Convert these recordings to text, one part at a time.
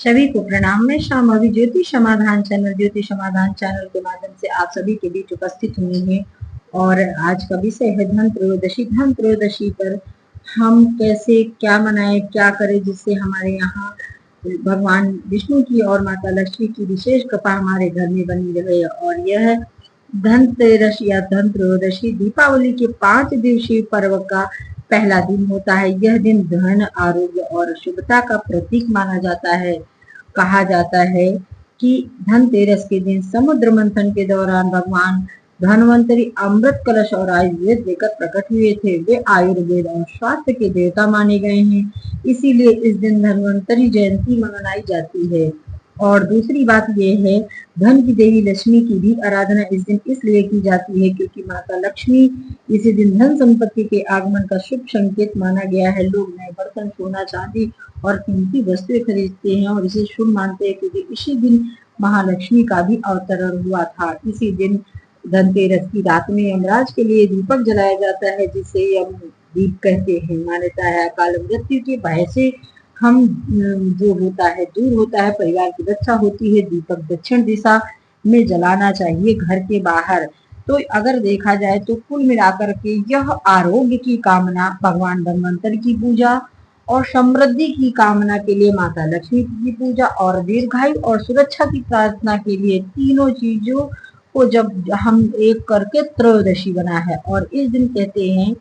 सभी को प्रणाम। मैं शाम अभी ज्योति समाधान के माध्यम से आप सभी के बीच उपस्थित हुई है और आज का विषय है धन त्रयोदशी। धन त्रयोदशी पर हम कैसे क्या मनाएं, क्या करें जिससे हमारे यहाँ भगवान विष्णु की और माता लक्ष्मी की विशेष कृपा हमारे घर में बनी रहे। और यह धनतेरस या धन त्रयोदशी दीपावली के 5 दिवसीय पर्व का पहला दिन होता है। यह दिन धन, आरोग्य और शुभता का प्रतीक माना जाता है। कहा जाता है कि धनतेरस के दिन समुद्र मंथन के दौरान भगवान धनवंतरी अमृत कलश और आयुर्वेद लेकर प्रकट हुए थे। वे आयुर्वेद और स्वास्थ्य के देवता माने गए हैं, इसीलिए इस दिन धनवंतरी जयंती मनाई जाती है। और दूसरी बात यह है, धन की देवी लक्ष्मी की भी आराधना इस दिन इसलिए की जाती है क्योंकि माता लक्ष्मी इसी दिन धन संपत्ति के आगमन का शुभ संकेत माना गया है। लोग नए बर्तन, सोना, चांदी और कीमती वस्तुएं खरीदते हैं और इसे शुभ मानते हैं क्योंकि इसी दिन महालक्ष्मी का भी अवतरण हुआ था। इसी दिन धनतेरस की रात में यमराज के लिए दीपक जलाया जाता है जिसे यम दीप कहते हैं। मान्यता है अकाल मृत्यु के भय से हम जो होता है दूर होता है, परिवार की रक्षा होती है। दीपक दक्षिण दिशा में जलाना चाहिए, घर के बाहर। तो अगर देखा जाए तो कुल मिलाकर के यह आरोग्य की कामना, भगवान धन्वंतरि की पूजा और समृद्धि की कामना के लिए माता लक्ष्मी की पूजा और दीर्घायु और सुरक्षा की प्रार्थना के लिए तीनों चीजों को जब हम एक करके त्रयोदशी बना है। और इस दिन कहते हैं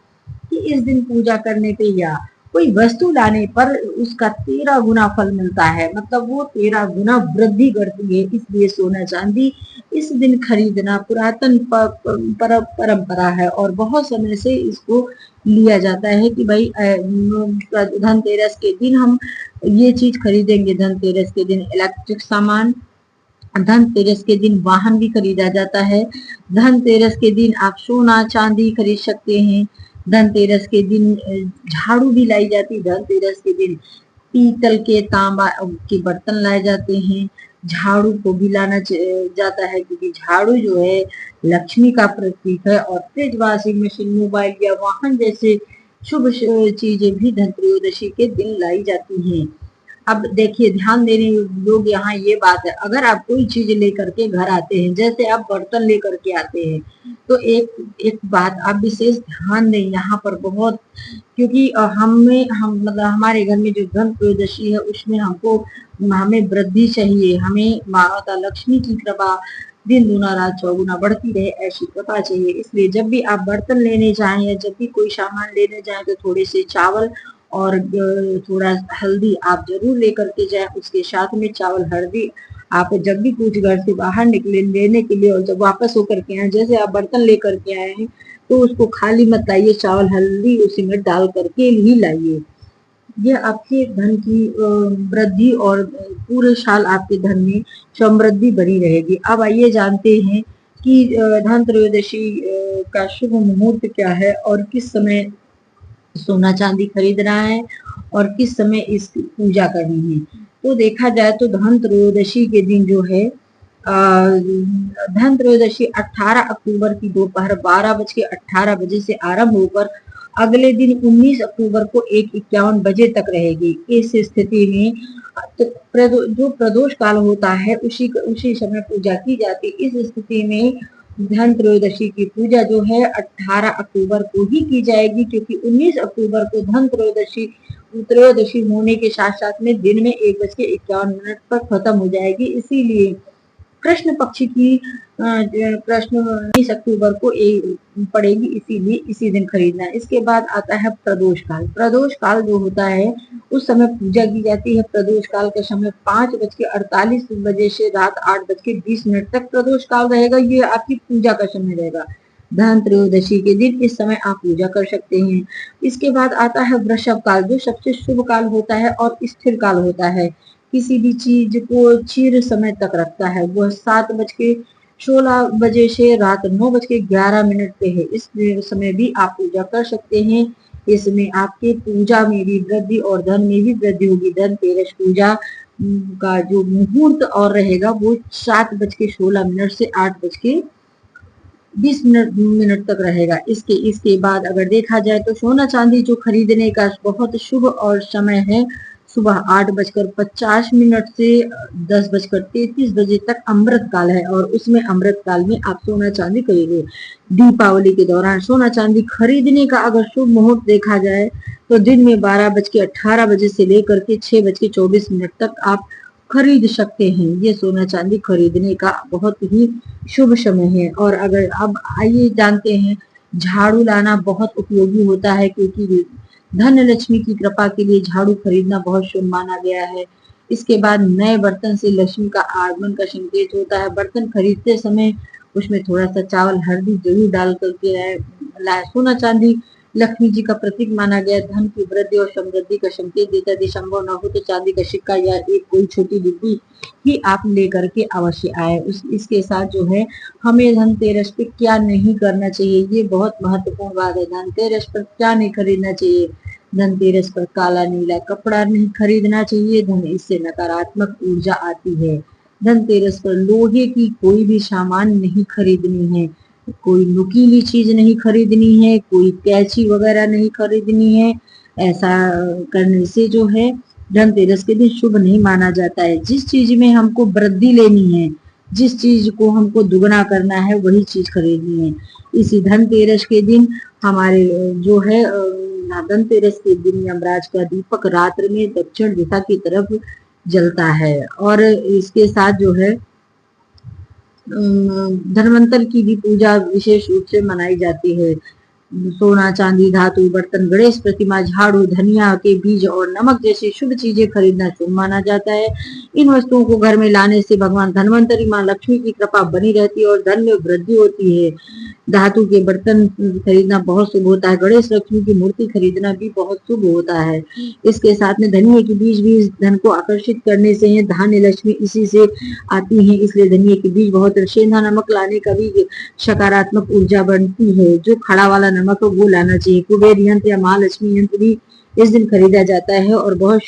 कि इस दिन पूजा करने पे या कोई वस्तु लाने पर उसका 13 गुना फल मिलता है, मतलब वो 13 गुना वृद्धि करती है। इसलिए सोना चांदी इस दिन खरीदना पुरातन परंपरा है और बहुत समय से इसको लिया जाता है कि भाई धनतेरस के दिन हम ये चीज खरीदेंगे। धनतेरस के दिन इलेक्ट्रिक सामान, धनतेरस के दिन वाहन भी खरीदा जाता है। धनतेरस के दिन आप सोना चांदी खरीद सकते हैं। धनतेरस के दिन झाड़ू भी लाई जाती है। धनतेरस के दिन पीतल के, तांबा के बर्तन लाए जाते हैं। झाड़ू को भी लाना जाता है क्योंकि झाड़ू जो है लक्ष्मी का प्रतीक है। और फ्रिज, वॉशिंग मशीन, मोबाइल या वाहन जैसे शुभ चीजें भी धन त्रयोदशी के दिन लाई जाती हैं। अब देखिए, ध्यान देने लोग यहाँ ये बात है, अगर आप कोई चीज लेकर के घर आते हैं, जैसे आप बर्तन लेकर के आते हैं, तो एक बात आप विशेष ध्यान दें यहाँ पर बहुत, क्योंकि हम मतलब हमारे घर में जो धन त्रयोदशी है उसमें हमें वृद्धि चाहिए, हमें माता लक्ष्मी की कृपा दिन दूना रात चौगुना बढ़ती रहे, ऐसी कृपा चाहिए। इसलिए जब भी आप बर्तन लेने जाएं या जब भी कोई सामान लेने जाएं तो थोड़े से चावल और थोड़ा हल्दी आप जरूर लेकर के जाए। उसके साथ में चावल, हल्दी आप जब भी कुछ घर से बाहर निकले लेने के लिए और जब वापस होकर के आए, जैसे आप बर्तन लेकर के आए हैं तो उसको खाली मत लाइए, चावल हल्दी उसी में डाल करके ही लाइए। यह आपके धन की वृद्धि और पूरे साल आपके धन में समृद्धि बनी रहेगी। अब आइए जानते हैं कि धन त्रयोदशी का शुभ मुहूर्त क्या है और किस समय सोना चांदी खरीदना है और किस समय इसकी पूजा करनी है। तो देखा जाए तो धन त्रयोदशी के दिन जो है धन त्रयोदशी 18 अक्टूबर की दोपहर 12:18 बजे से आरंभ होकर अगले दिन 19 अक्टूबर को 1:51 बजे तक रहेगी। इस स्थिति में जो प्रदोष काल होता है उसी समय पूजा की जाती। इस स्थिति में धन त्रयोदशी की पूजा जो है 18 अक्टूबर को ही की जाएगी क्योंकि 19 अक्टूबर को धन त्रयोदशी होने के साथ साथ में दिन में 1:51 पर खत्म हो जाएगी। इसीलिए कृष्ण पक्ष की प्रश्न 19 अक्टूबर को पड़ेगी, इसीलिए इसी दिन खरीदना। इसके बाद आता है प्रदोष काल। प्रदोष काल जो होता है उस समय पूजा की जाती है। प्रदोष काल का समय 5:48 बजे से रात 8:20 तक प्रदोष काल रहेगा। ये आपकी पूजा का समय रहेगा। धन त्रयोदशी के दिन इस समय आप पूजा कर सकते हैं। इसके बाद आता है वृषभ काल, जो सबसे शुभ काल होता है और स्थिर काल होता है। किसी भी चीज को चिर समय तक रखता है। वह 7:16 बजे से रात 9:11 पे है। इस समय भी आप पूजा कर सकते हैं। इसमें आपके पूजा में भी वृद्धि और धन में भी वृद्धि होगी। धनतेरस पूजा का जो मुहूर्त और रहेगा वो 7:16 से 8:20 तक रहेगा। इसके बाद अगर देखा जाए तो सोना चांदी जो खरीदने का बहुत शुभ और समय है सुबह 8:50 से 10:33 बजे तक अमृत काल है और उसमें अमृत काल में आप सोना चांदी खरीदे। दीपावली के दौरान सोना चांदी खरीदने का अगर शुभ मुहूर्त देखा जाए तो दिन में 12:18 बजे से लेकर के 6:24 तक आप खरीद सकते हैं। ये सोना चांदी खरीदने का बहुत ही शुभ समय है। और अगर अब आइए जानते हैं, झाड़ू लाना बहुत उपयोगी होता है क्योंकि धन लक्ष्मी की कृपा के लिए झाड़ू खरीदना बहुत शुभ माना गया है। इसके बाद नए बर्तन से लक्ष्मी का आगमन का संकेत होता है। बर्तन खरीदते समय उसमें थोड़ा सा चावल हल्दी जरूर डाल करके लाए। सोना चांदी लक्ष्मी जी का प्रतीक माना गया, धन की वृद्धि और समृद्धि का संकेत देता है। यदि संभव न हो तो चांदी का सिक्का या एक कोई छोटी डिब्बी ही आप लेकर के अवश्य आए। इसके साथ जो है हमें धनतेरस पे क्या नहीं करना चाहिए, ये बहुत महत्वपूर्ण बात है। धनतेरस पर क्या नहीं खरीदना चाहिए? धनतेरस पर काला नीला कपड़ा नहीं खरीदना चाहिए, धन इससे नकारात्मक ऊर्जा आती है। धनतेरस पर लोहे की कोई भी सामान नहीं खरीदनी है, कोई नुकीली चीज नहीं खरीदनी है, कोई कैंची वगैरह नहीं खरीदनी है। ऐसा करने से जो है धनतेरस के दिन शुभ नहीं माना जाता है। जिस चीज में हमको वृद्धि लेनी है, जिस चीज को हमको दुगना करना है, वही चीज खरीदनी है। इसी धनतेरस के दिन हमारे जो है धनतेरस के दिन यमराज का दीपक रात्र में दक्षिण दिशा की तरफ जलता है। और इसके साथ जो है धनवंतर की भी पूजा विशेष रूप से मनाई जाती है। सोना चांदी धातु बर्तन गणेश प्रतिमा झाड़ू धनिया के बीज और नमक जैसी शुभ चीजें खरीदना शुभ माना जाता है। इन वस्तुओं को घर में लाने से भगवान धनवंतरी मां लक्ष्मी की कृपा बनी रहती है और धन में वृद्धि होती है। धातु के बर्तन खरीदना बहुत शुभ होता है। गणेश लक्ष्मी की मूर्ति खरीदना भी बहुत शुभ होता है। इसके साथ में धनिये के बीज भी धन को आकर्षित करने से है। धान्य लक्ष्मी इसी से आती है, इसलिए धनिये के बीज बहुत। सेंधा नमक लाने का भी सकारात्मक ऊर्जा बनती है। जो खड़ा वाला नमक वो लाना चाहिए। कुबेर यंत्र या महालक्ष्मी यंत्र भी इस दिन खरीदा जाता है और बहुत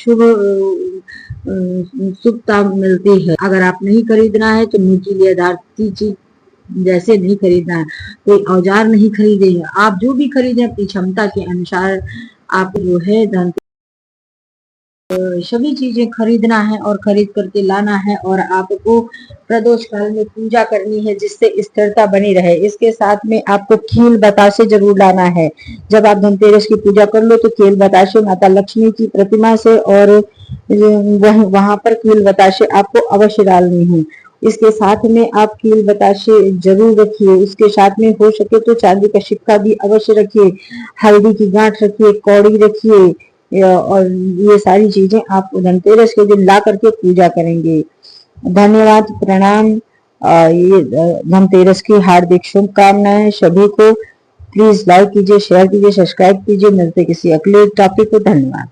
शुभता मिलती है। अगर आप नहीं खरीदना है तो नुकीली आधारती चीज जैसे नहीं खरीदना है, कोई औजार नहीं खरीदे हैं। आप जो भी खरीदे अपनी क्षमता के अनुसार आप जो है धन सभी चीजें खरीदना है और खरीद करके लाना है और आपको प्रदोष काल में पूजा करनी है जिससे स्थिरता बनी रहे। इसके साथ में आपको कील बतासे जरूर लाना है। जब आप धनतेरस की पूजा कर लो तो कील बतासे माता लक्ष्मी की प्रतिमा से और वहां पर कील बतासे आपको अवश्य डालनी है। इसके साथ में आप कील बतासे जरूर रखिए। इसके साथ में हो सके तो चांदी का सिक्का भी अवश्य रखिए, हल्दी की गांठ रखिए, कौड़ी रखिए और ये सारी चीजें आप धनतेरस के दिन ला करके पूजा करेंगे। धन्यवाद, प्रणाम। ये धनतेरस की हार्दिक शुभकामनाएं सभी को। प्लीज लाइक कीजिए, शेयर कीजिए, सब्सक्राइब कीजिए। मिलते किसी अगले टॉपिक को। धन्यवाद।